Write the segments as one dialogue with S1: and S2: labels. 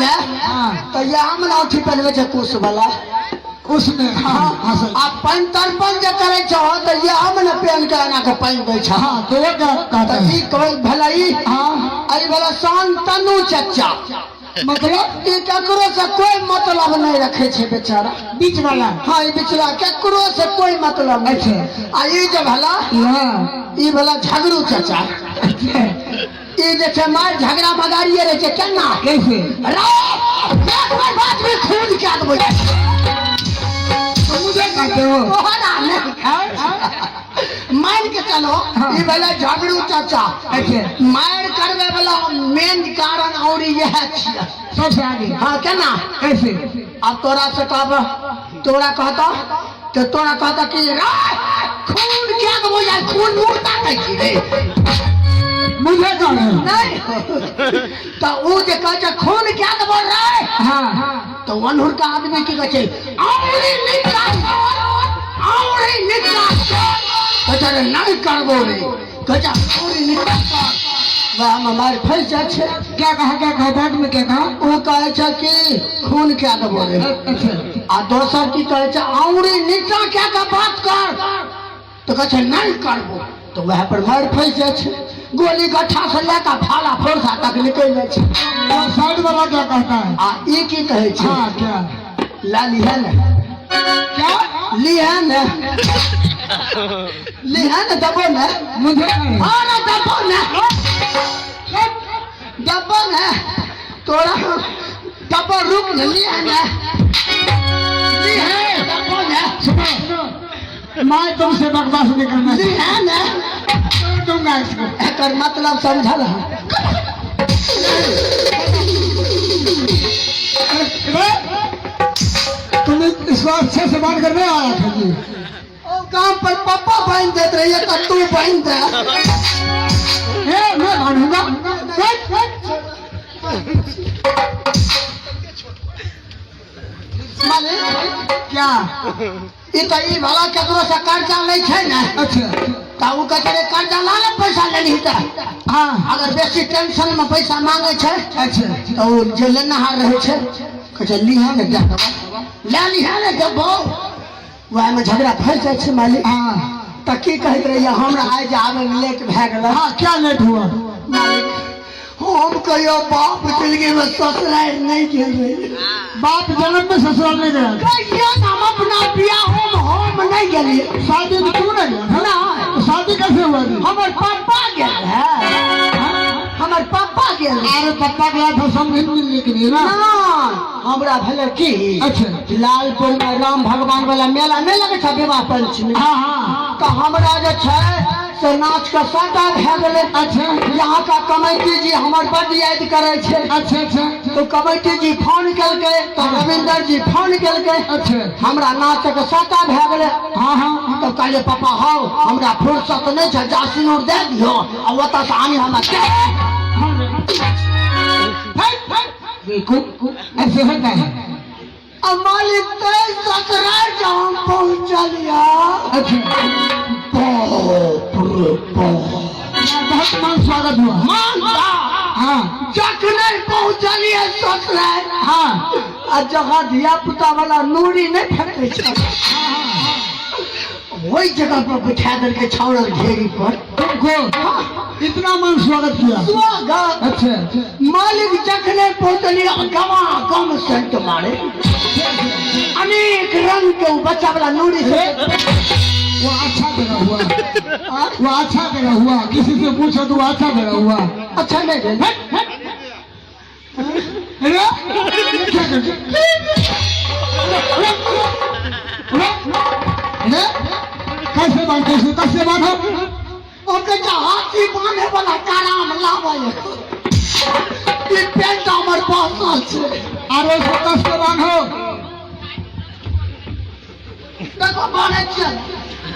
S1: ने तो ये हम ना उठी पहनवे छे कुश वाला
S2: उसने
S1: आ पैन तरपन जे करे छो तो ये हम ने पहन के आना के पहन दे छ।
S2: हां तो ये क्या कहता है?
S1: ई कोई भलाई आई वाला शांतनु चचा
S2: मतलब
S1: ये ककरो से कोई मतलब नहीं रखे छे बेचारा
S2: बीच वाला।
S1: हाँ ये बेचारा ककरो से कोई मतलब नहीं छे। आ ये जो भला ये भला झगड़ू चचा ये जे मार झगड़ा मगारिए रहे छे केना
S2: कैसे
S1: बात में खून क्या दबो
S2: मुझे कहते हो
S1: मान के चलो ये वाला झगड़ू चाचा मार करवे वाला मेन कारण और यह छिया
S2: सबसे आगे।
S1: हाँ केना
S2: कैसे?
S1: अब तोरा से कहब तोरा कहता तो तोरा कहता कि खून क्या दबो यार खून मुर्दा कैसी रे
S2: मुझे कौन है?
S1: नहीं तो वो जे कहे खून क्या दबो रे
S2: हाँ
S1: तो वनहुर का आदमी की कहे औरी निकाल कहे नहीं करबो रे कहे औरी निकाल वह हमारे फंस जाए छे।
S2: क्या कहा बाद में क्या कहा?
S1: वो कहे छे कि खून क्या दबो रे आ दोसर की कहे छे औरी निकाल क्या का बात कर तो कहे नहीं करबो तो वह पर मार फंस जाए छे। गोली गट्ठा से लेकर फाला फोड़सा तक निकल जाए छे।
S2: साइड वाला क्या कहता है?
S1: आ ई की कहे छे
S2: हाँ क्या
S1: लाली है ना
S2: क्या
S1: लिहन लिहन दबो ना
S2: मुझे
S1: अरे दबो ना दबो ना तोरा दबो रुक न लिहन लिहन दबो ना
S2: मैं तुमसे बकवास नहीं करना
S1: लिहन
S2: दूंगा इसको।
S1: एकर मतलब समझल
S2: तुम इसको अच्छे से बात करने आया था जी।
S1: काम पर पापा बांध देते रहिए तो तू बांध दे
S2: मैं बांधूंगा। क्या
S1: तो ई भला केकरो से कर्जा ले छे ना
S2: अच्छा
S1: तो वो कहे कर्जा ला ले पैसा ले ली
S2: हाँ
S1: अगर बेसी टेंशन में पैसा मांगे छे
S2: अच्छा
S1: तो वो जो लेनहार रहे छे कहे लिहा ने क्या ले लिहा ने दबो वह में झगड़ा फंस जाए छे मालिक।
S2: हाँ
S1: तो की कहत रहिए हमरा आज आवे में लेट भए गेल।
S2: हाँ क्या लेट हुआ?
S1: मालिक हम कहियो बाप जिंदगी में ससुराल नहीं गेल रहे
S2: बाप जन्म में ससुराल नहीं गया?
S1: कहियो हम अपना बियाह हम नहीं गेलिए
S2: शादी में क्यों नहीं गया?
S1: ना
S2: तो शादी कैसे हुआ जी?
S1: हमर पापा गेल है हमर पापा गेल
S2: अरे पप्पा गया था समझ मिलने के लिए ना।
S1: हमरा भले की
S2: अच्छा
S1: लालपुर में राम भगवान वाला मेला नहीं लगे था विवाह पंचमी।
S2: हाँ हाँ
S1: तो हमरा जो छे से नाच का साटा भए गेले।
S2: अच्छा
S1: यहाँ का कमेटी जी हमर बड़ याद करे छे।
S2: अच्छा अच्छा
S1: तो कमेटी जी फोन केलके तो रविंदर जी फोन केलके
S2: अच्छा
S1: हमरा नाच के साटा भए गेले।
S2: हाँ हाँ
S1: तो कहले पापा हो हमरा फुर्सत नहीं छे जा सिनूर दे दियो आ ओता से आनी हम
S2: बिल्कुल ऐसे होता है।
S1: अब मालिक तेज ससुराल जब पहुंचलिया
S2: बहुत मान स्वागत हुआ।
S1: मानता
S2: हाँ
S1: जखने पहुंचलिए ससुराल
S2: हाँ
S1: आ जगह धिया पुता वाला नूरी नहीं फेंके छे वही जगह पर बिठा दल के छावल घेरी पर
S2: तुमको इतना मान स्वागत किया?
S1: स्वागत
S2: अच्छा
S1: मालिक जखने पहुंचलिए गवा कम सेंट मारे अनेक रंग के बच्चा वाला नूरी से
S2: वो अच्छा जगह हुआ। वो अच्छा जगह हुआ। किसी से पूछा तो अच्छा जगह हुआ।
S1: अच्छा नहीं है
S2: क्या कैसे बांध कैसे बांधो?
S1: ओके हाथी बांधे वाला काम लावे ये पेंट हमर पास छे
S2: अरे इसको कस के बांधो।
S1: देखो बांधे छे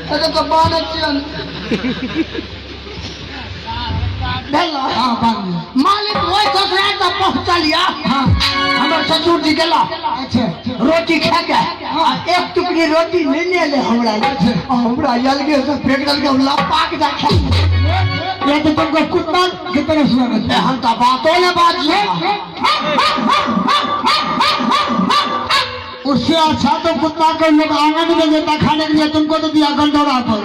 S1: देखो बांधे छे भेला।
S2: हाँ बांध दिया।
S1: मालिक वही ससुराल तक पहुंचलिया।
S2: हाँ
S1: हमर ससुर जी गेला
S2: अच्छा
S1: रोटी खा के आ एक टुकड़ी रोटी लेने ले हमरा अलगे से फेंक दल के लपा के जा खा
S2: ये तो तुमको कुत्ता की तरह स्वागत है।
S1: हम तो बातों ने बात
S2: उससे अच्छा तो कुत्ता को लोग आंगन में देता खाने के लिए, तुमको तो दिया गंडोरा पर।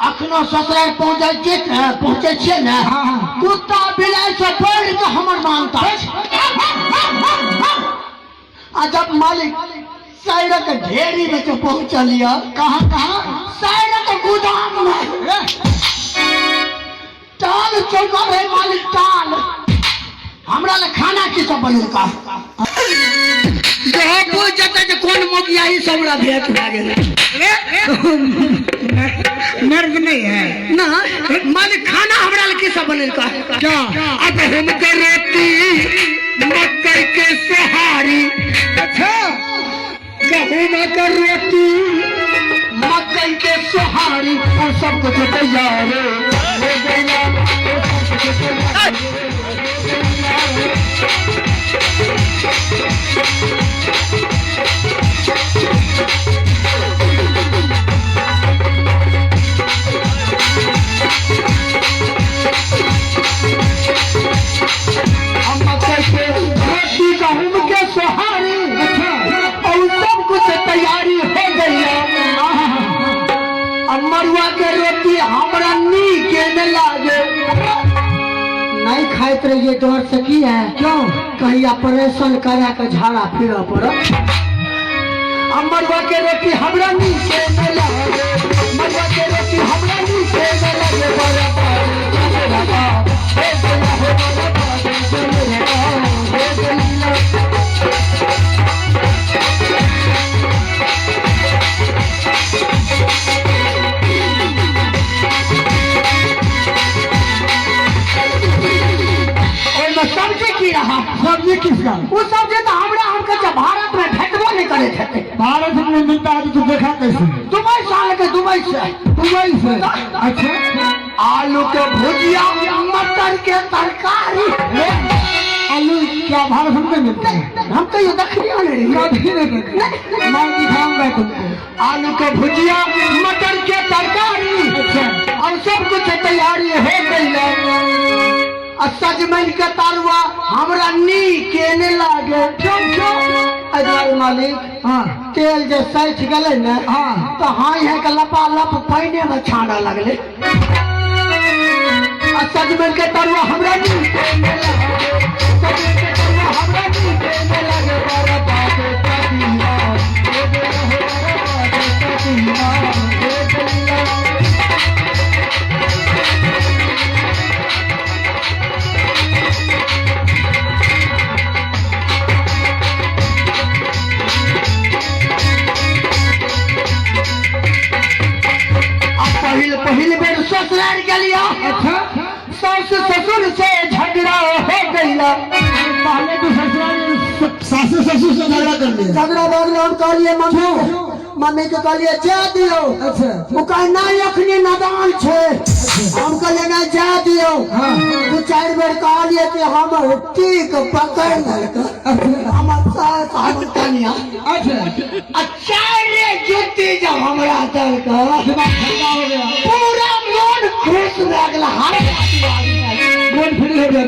S1: अखनो ससुराल पहुँचे छे ने, कुत्ता बिलाई से बढ़ के हमर मानता है। आ जब मालिक साइडक ढेरी में जो पहुँचलिया,
S2: कहाँ
S1: साइडक गोदाम में टाल चौका रहे मालिक टाल। हमरा ले खाना की सब बनल का जहाँ पूछ जाता जे कौन मोगिया ई सब रा भेट भए गेल।
S2: मर्द नहीं है
S1: ना मालिक खाना हमरा ले की सब बनल का
S2: क्या?
S1: अब हम के रोटी मकई के सोहारी।
S2: अच्छा,
S1: गहूं के रोटी मकई के सोहारी और सब कुछ तैयार हो गया। रोटी गहूं के सोहारी और सब कुछ तैयारी हो गई। मरुआ के रोटी हमरा नीक में लागे नहीं खाइत रहिए, डर से की है क्यों कहीं ऑपरेशन करा के झाड़ा फिर पड़त। मरुआ के रोटी हमरा नीक में लागे, मरुआ के रोटी हमरा नीक में लागे। सब्जी की रहा,
S2: सब्जी किसका?
S1: वो सब्जी तो हमके भारत में भेटबो नहीं करे थे।
S2: भारत में मिलता है तो देखा कैसे?
S1: दुबई साल के दुबई से।
S2: अच्छा,
S1: आलू के भुजिया मटर के तरकारी।
S2: आलू क्या भारत में मिलता है?
S1: हम तो ये दखिया नहीं
S2: मैं दिखाऊंगा तुमको।
S1: आलू के भुजिया मटर के तरकारी।
S2: अच्छा,
S1: और सब कुछ तैयारी हो गई। सजमन के तरुआ हमरा नीक ने लागे। अजय मालिक
S2: हाँ,
S1: तेल जे सैठ गले ने,
S2: हाँ,
S1: तो हाँ यहाँ के लपा लप पानी में छाना लगले। सजमन के तरुआ हमरा नीक ने लागे, सजमन के तरुआ हमरा नीक ने लागे। बारा बाते कदिया पहले बेर ससुराल के लिया।
S2: अच्छा,
S1: सास ससुर से झगड़ा हो गई।
S2: पहले तो ससुराल सासू ससुर से झगड़ा कर लिया।
S1: झगड़ा हम कहलिए मम्मी के कहलिए जा दियो।
S2: अच्छा,
S1: वो कहे नहीं अखनी नादान छे। हम कहलिए नहीं जा दियो। दो चार बेर कहलिए कि हम ठीक पकड़ चारे जुती जब हमरा दल पूरा मन खुश भए गेल।
S2: मन फ्री हो गया।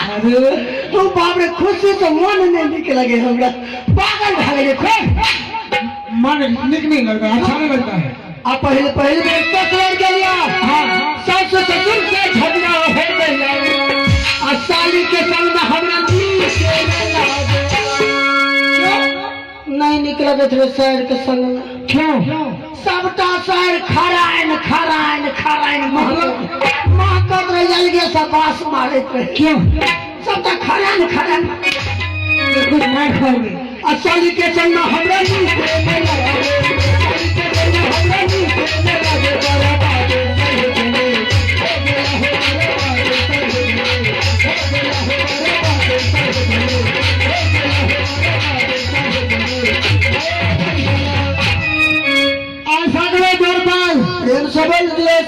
S1: अरे तू बाप रे, खुशी से मन नहीं निक लगे हमरा, पागल भए गेले। खुश
S2: मन निक नहीं लगता, अच्छा नहीं लगता है।
S1: अब पहले बेर ससुर के लिया। सास ससुर से झगड़ा हो गई। और साली के संग में हमरा नहीं निक लगे थे शहर के संग में।
S2: क्यों?
S1: सबटा शहर खराइन महकत रह जाएंगे, सब बास मारे थे।
S2: क्यों?
S1: सबटा खराइन
S2: कुछ नहीं खाएंगे।
S1: और साली के संग में हमरा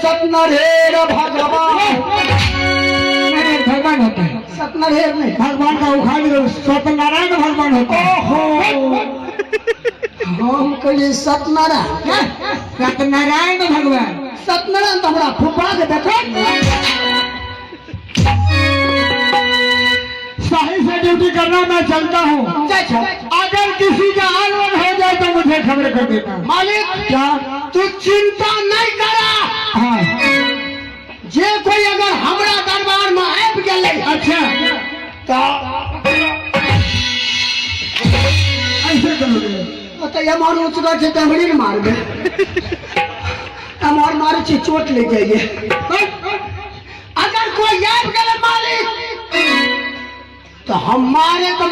S1: सपना ढेर भगवान
S2: होता है।
S1: सपना ढेर नहीं,
S2: भगवान का उखाड़ सत्यनारायण भगवान होता है।
S1: हम कहिए सत्यनारायण
S2: सत्यनारायण भगवान।
S1: सत्यनारायण तो हमारा फुफा के देखो
S2: सही से ड्यूटी करना, मैं चलता हूँ।
S1: अच्छा
S2: अगर किसी का आगमन हो जाए तो मुझे खबर कर देना।
S1: मालिक
S2: क्या?
S1: तू चिंता नहीं करा।
S2: हाँ
S1: जे कोई अगर हमरा दरबार में आबि गेलै
S2: अच्छा
S1: तो
S2: ऐसे करोगे?
S1: एमहर उचगर छै तमरी ने मारबे, एमहर मारे छै चोट ले जाइए। अगर कोई आबि गेलै मालिक तो हम मारे तो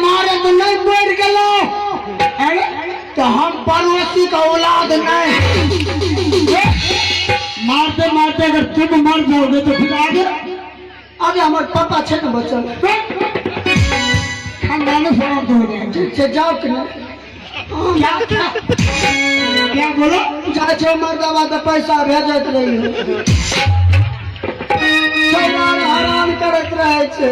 S1: नहीं मर गेलो, तो हम पड़ोसी का औलाद नहीं।
S2: मारते मारते अगर तुम मर जाओगे तो फिर आगे
S1: हमारे पापा छे न बचल,
S2: हम गाने समाप्त हो जाएंगे।
S1: ठीक छै जाओ कि नहीं?
S2: क्या बोलो?
S1: जाइ छो मर्दबा तो पैसा भेजत रही हराम करत रहे छै।